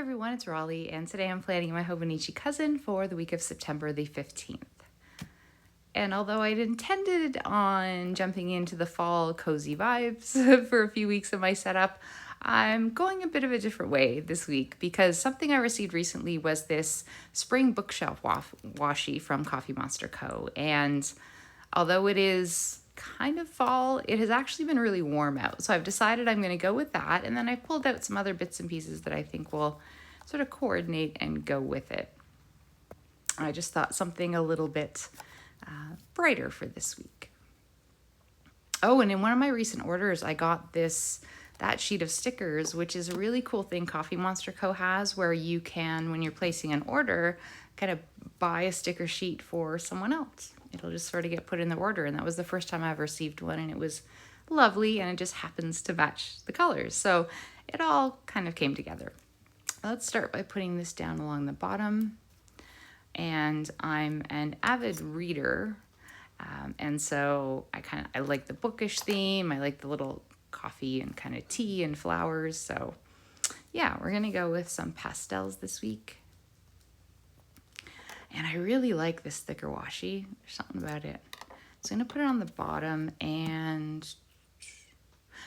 everyone, it's Raleigh, and today I'm planning my Hobonichi Cousin for the week of September the 15th. And although I'd intended on jumping into the fall cozy vibes for a few weeks of my setup, I'm going a bit of a different way this week because something I received recently was this spring bookshelf washi from Coffee Monster Co. And although it is kind of fall, it has actually been really warm out. So I've decided I'm going to go with that. And then I pulled out some other bits and pieces that I think will sort of coordinate and go with it. I just thought something a little bit brighter for this week. Oh, and in one of my recent orders, I got that sheet of stickers, which is a really cool thing Coffee Monster Co. has, where you can, when you're placing an order, kind of buy a sticker sheet for someone else. It'll just sort of get put in the order, and that was the first time I've received one, and it was lovely, and it just happens to match the colors. So it all kind of came together. Let's start by putting this down along the bottom. And I'm an avid reader, and so I like the bookish theme. I like the little coffee and kind of tea and flowers. So yeah, we're gonna go with some pastels this week. And I really like this thicker washi. There's something about it. So I'm gonna put it on the bottom, and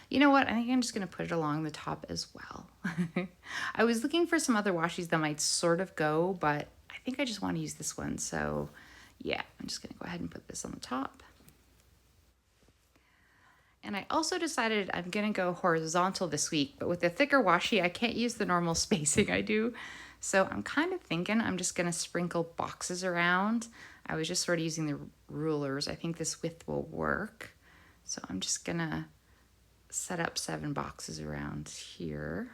you know what? I think I'm just gonna put it along the top as well. I was looking for some other washis that might sort of go, but I think I just want to use this one. So yeah, I'm just gonna go ahead and put this on the top. And I also decided I'm gonna go horizontal this week, but with the thicker washi, I can't use the normal spacing I do. So I'm kind of thinking I'm just gonna sprinkle boxes around. I was just sort of using the rulers. I think this width will work. So I'm just gonna set up 7 boxes around here.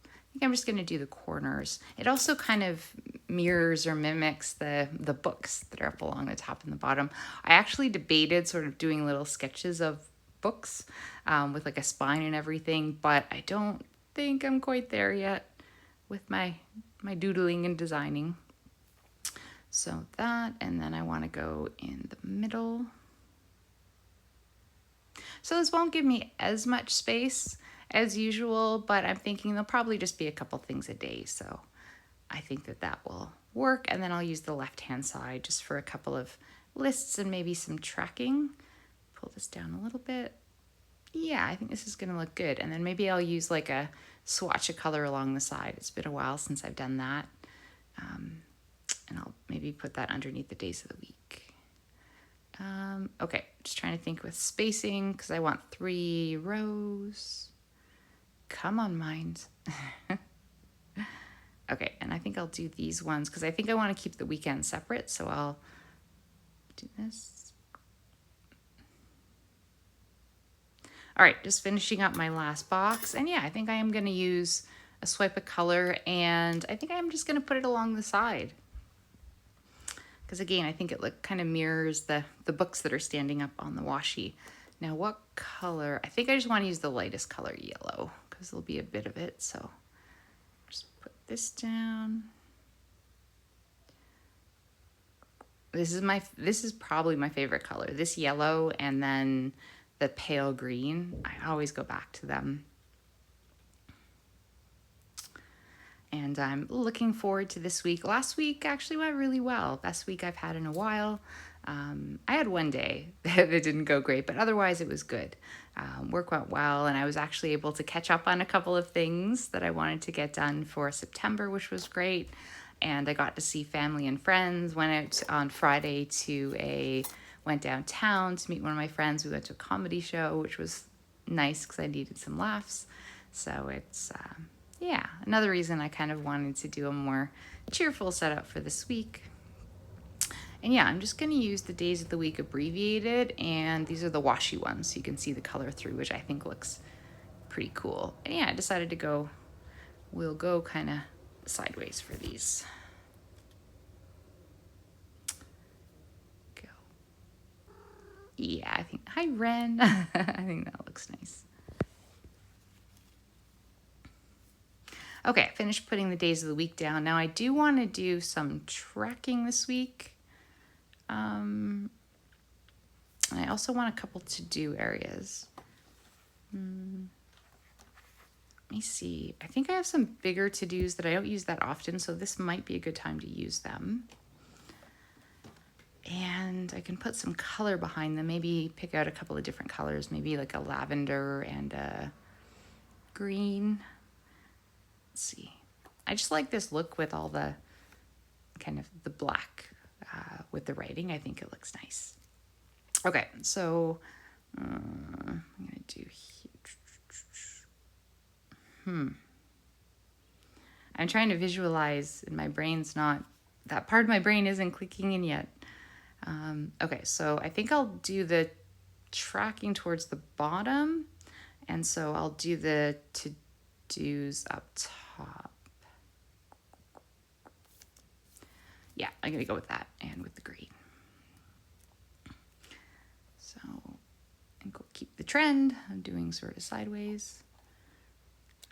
I think I'm just gonna do the corners. It also kind of mirrors or mimics the books that are up along the top and the bottom. I actually debated sort of doing little sketches of books with like a spine and everything, but I don't think I'm quite there yet with my doodling and designing. So that, and then I want to go in the middle. So this won't give me as much space as usual, but I'm thinking there'll probably just be a couple things a day. So I think that will work. And then I'll use the left-hand side just for a couple of lists and maybe some tracking. Pull this down a little bit. Yeah, I think this is gonna look good. And then maybe I'll use like a swatch of color along the side. It's been a while since I've done that. And I'll maybe put that underneath the days of the week. Okay, just trying to think with spacing because I want 3 rows. Come on, mind. Okay, and I think I'll do these ones because I think I want to keep the weekend separate. So I'll do this. All right, just finishing up my last box. And yeah, I think I am going to use a swipe of color, and I think I'm just going to put it along the side. Because again, I think it kind of mirrors the books that are standing up on the washi. Now what color? I think I just want to use the lightest color, yellow, because there'll be a bit of it. So just put this down. This is probably my favorite color. This yellow and then the pale green. I always go back to them. And I'm looking forward to this week. Last week actually went really well. Best week I've had in a while. I had one day that didn't go great, but otherwise it was good. Work went well, and I was actually able to catch up on a couple of things that I wanted to get done for September, which was great. And I got to see family and friends. Went out on Friday went downtown to meet one of my friends. We went to a comedy show, which was nice because I needed some laughs. So it's... yeah, another reason I kind of wanted to do a more cheerful setup for this week. And yeah, I'm just going to use the days of the week abbreviated, and these are the washi ones, so you can see the color through, which I think looks pretty cool. And yeah, I decided to we'll go kind of sideways for these. Go. Yeah, I think, hi Ren. I think that looks nice. Okay, I finished putting the days of the week down. Now I do want to do some tracking this week. I also want a couple to-do areas. let me see. I think I have some bigger to-dos that I don't use that often, so this might be a good time to use them. And I can put some color behind them, maybe pick out a couple of different colors, maybe like a lavender and a green. Let's see. I just like this look with all the kind of the black with the writing. I think it looks nice. Okay, so I'm going to do I'm trying to visualize, and my brain's not, that part of my brain isn't clicking in yet. Okay, so I think I'll do the tracking towards the bottom, and so I'll do the to-dos up top. Yeah, I'm going to go with that and with the green. So I think we'll keep the trend. I'm doing sort of sideways.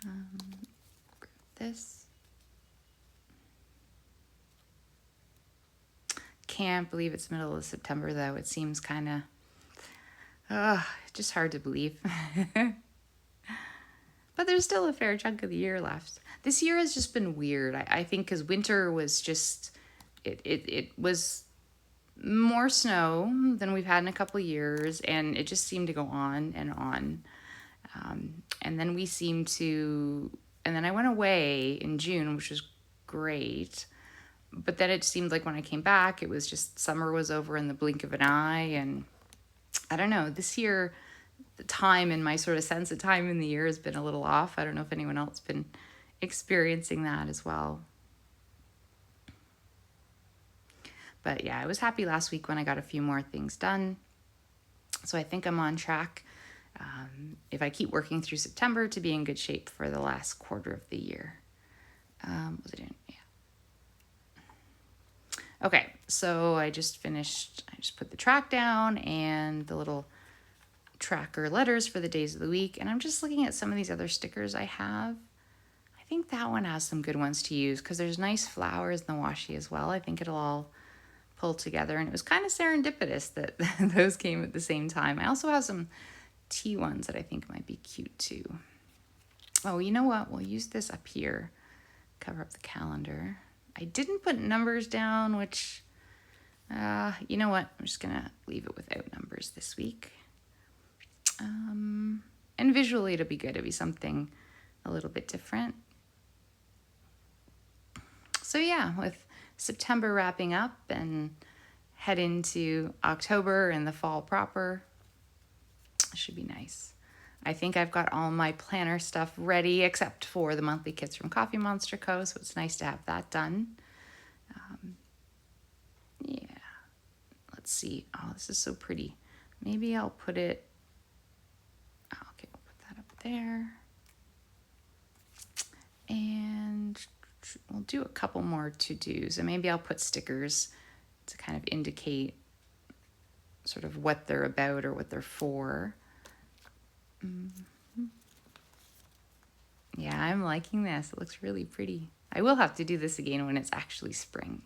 Grab this. Can't believe it's middle of September, though. It seems kind of just hard to believe. But there's still a fair chunk of the year left. This year has just been weird. I think because winter was just, it was more snow than we've had in a couple of years, and it just seemed to go on and on. And then and then I went away in June, which was great. But then it seemed like when I came back, it was just summer was over in the blink of an eye. And I don't know, this year, the time and my sort of sense of time in the year has been a little off. I don't know if anyone else been experiencing that as well. But yeah, I was happy last week when I got a few more things done. So I think I'm on track, if I keep working through September, to be in good shape for the last quarter of the year. What was I doing? Yeah. Okay, so I just put the track down and the little tracker letters for the days of the week. And I'm just looking at some of these other stickers I have. I think that one has some good ones to use because there's nice flowers in the washi as well. I think it'll all pull together. And it was kind of serendipitous that those came at the same time. I also have some tea ones that I think might be cute too. Oh, you know what? We'll use this up here. Cover up the calendar. I didn't put numbers down, which, you know what? I'm just going to leave it without numbers this week. And visually, it'll be good. It'll be something a little bit different. So yeah, with September wrapping up and head into October and the fall proper, it should be nice. I think I've got all my planner stuff ready except for the monthly kits from Coffee Monster Co. So it's nice to have that done. Yeah. Let's see. Oh, this is so pretty. Maybe I'll put it. Oh, okay, we'll put that up there. And we'll do a couple more to-dos. And maybe I'll put stickers to kind of indicate sort of what they're about or what they're for. Yeah, I'm liking this. It looks really pretty. I will have to do this again when it's actually spring.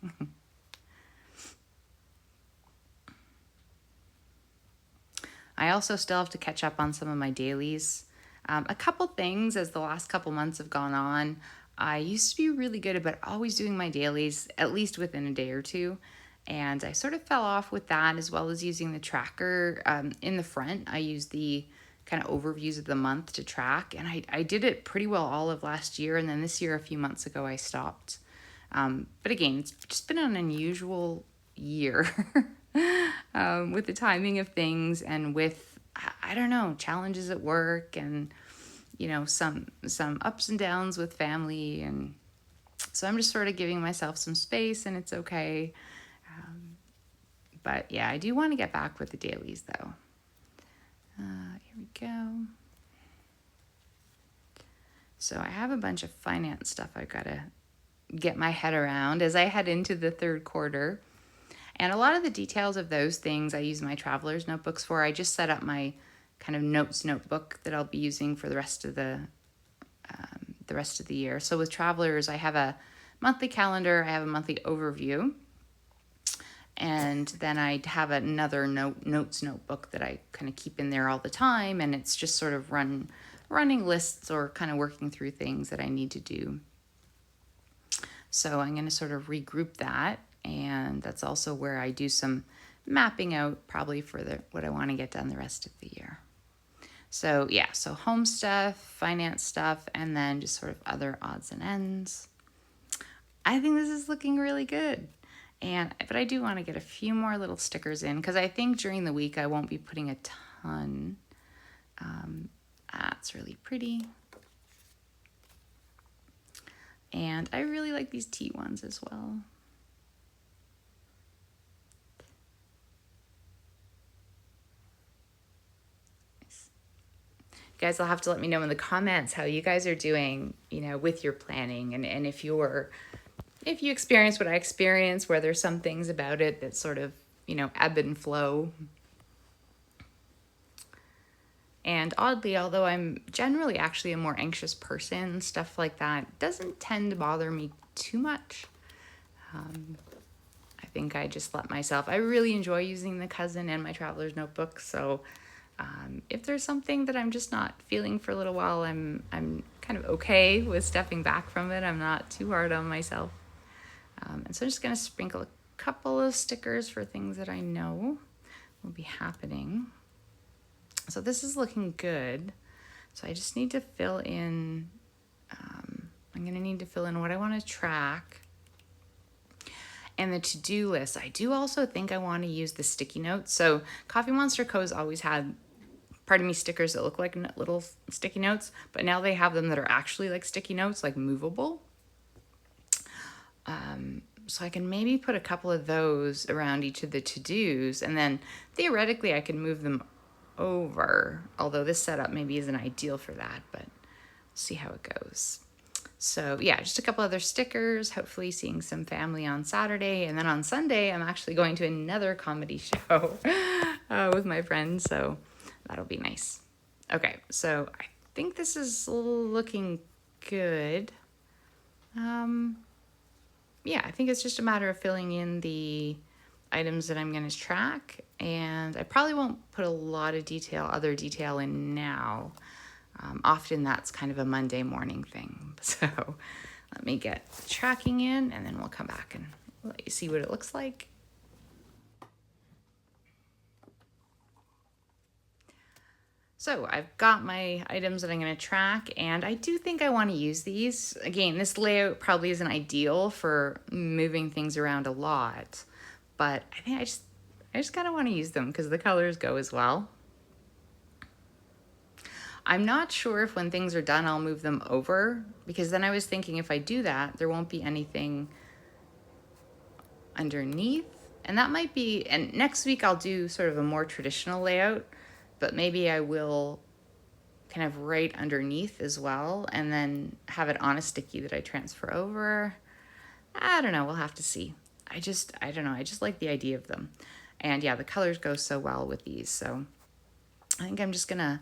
I also still have to catch up on some of my dailies. A couple things as the last couple months have gone on. I used to be really good about always doing my dailies at least within a day or two. And I sort of fell off with that, as well as using the tracker. In the front, I used the kind of overviews of the month to track. And I did it pretty well all of last year. And then this year, a few months ago, I stopped. But again, it's just been an unusual year with the timing of things and with, I don't know, challenges at work and, you know, some ups and downs with family. And so I'm just sort of giving myself some space, and it's okay. But yeah, I do want to get back with the dailies though. Here we go. So I have a bunch of finance stuff I've got to get my head around as I head into the third quarter. And a lot of the details of those things I use my traveler's notebooks for. I just set up my kind of notes notebook that I'll be using for the rest of the year. So with travelers, I have a monthly calendar, I have a monthly overview, and then I have another notes notebook that I kind of keep in there all the time, and it's just sort of run running lists or kind of working through things that I need to do. So I'm going to sort of regroup that, and that's also where I do some mapping out probably for what I want to get done the rest of the year. So yeah, so home stuff, finance stuff, and then just sort of other odds and ends. I think this is looking really good. But I do want to get a few more little stickers in, because I think during the week I won't be putting a ton. That's really pretty. And I really like these tea ones as well. You guys will have to let me know in the comments how you guys are doing, with your planning, and if you experience what I experience, where there's some things about it that sort of, ebb and flow. And oddly, although I'm generally actually a more anxious person, stuff like that doesn't tend to bother me too much. I think I just let myself, I really enjoy using the Cousin and my Traveler's Notebook, so if there's something that I'm just not feeling for a little while, I'm kind of okay with stepping back from it. I'm not too hard on myself. And so I'm just going to sprinkle a couple of stickers for things that I know will be happening. So this is looking good. So I just need to fill in, I'm going to need to fill in what I want to track. And the to-do list. I do also think I want to use the sticky notes. So Coffee Monster Co.'s always had, stickers that look like little sticky notes, but now they have them that are actually like sticky notes, like movable. So I can maybe put a couple of those around each of the to-dos, and then theoretically I can move them over, although this setup maybe isn't ideal for that, but see how it goes. So yeah, just a couple other stickers, hopefully seeing some family on Saturday. And then on Sunday, I'm actually going to another comedy show with my friends. So that'll be nice. Okay, so I think this is looking good. Yeah, I think it's just a matter of filling in the items that I'm going to track. And I probably won't put a lot of other detail in now. Often that's kind of a Monday morning thing. So let me get tracking in, and then we'll come back and let you see what it looks like. So I've got my items that I'm going to track, and I do think I want to use these. Again, this layout probably isn't ideal for moving things around a lot, but I think I just kind of want to use them because the colors go as well. I'm not sure if when things are done, I'll move them over, because then I was thinking if I do that, there won't be anything underneath. And that might be, and next week I'll do sort of a more traditional layout, but maybe I will kind of right underneath as well, and then have it on a sticky that I transfer over. I don't know, we'll have to see. I don't know, I just like the idea of them. And yeah, the colors go so well with these, so I think I'm just gonna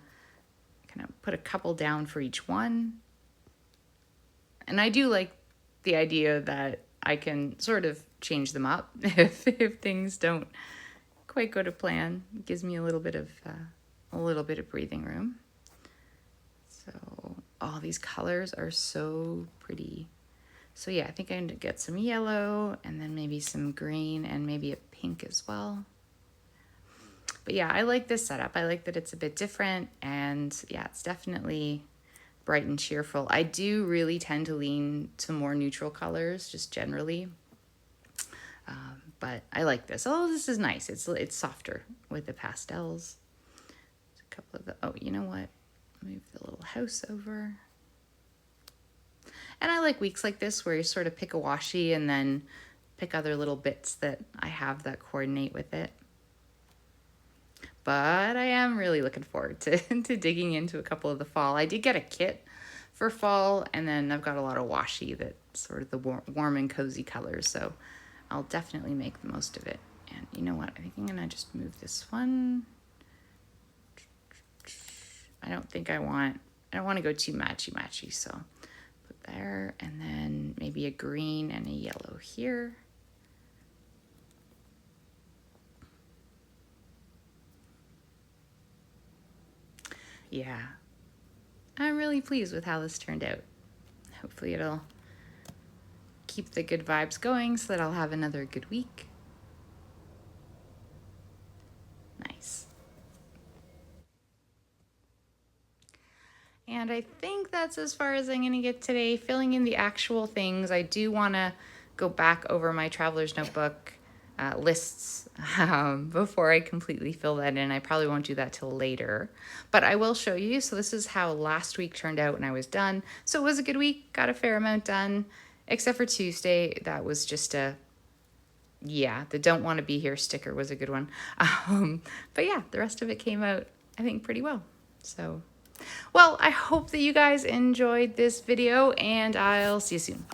kind of put a couple down for each one. And I do like the idea that I can sort of change them up if things don't quite go to plan. It gives me a little bit of breathing room. So all these colors are so pretty. So yeah, I think I'm gonna get some yellow, and then maybe some green, and maybe a pink as well. But yeah, I like this setup. I like that it's a bit different, and yeah, it's definitely bright and cheerful. I do really tend to lean to more neutral colors, just generally. But I like this. Oh, this is nice. It's softer with the pastels. There's a couple of the, oh, you know what? Move the little house over. And I like weeks like this where you sort of pick a washi and then pick other little bits that I have that coordinate with it. But I am really looking forward to digging into a couple of the fall. I did get a kit for fall, and then I've got a lot of washi that's sort of the warm and cozy colors, so I'll definitely make the most of it. And you know what? I think I'm gonna just move this one. I don't want to go too matchy, so put there, and then maybe a green and a yellow here. Yeah. I'm really pleased with how this turned out. Hopefully it'll keep the good vibes going so that I'll have another good week. Nice. And I think that's as far as I'm going to get today. Filling in the actual things. I do want to go back over my traveler's notebook lists before I completely fill that in. I probably won't do that till later, but I will show you. So this is how last week turned out when I was done. So it was a good week, got a fair amount done, except for Tuesday. That was just the don't want to be here sticker was a good one. But yeah, the rest of it came out, I think, pretty well. So, well, I hope that you guys enjoyed this video, and I'll see you soon.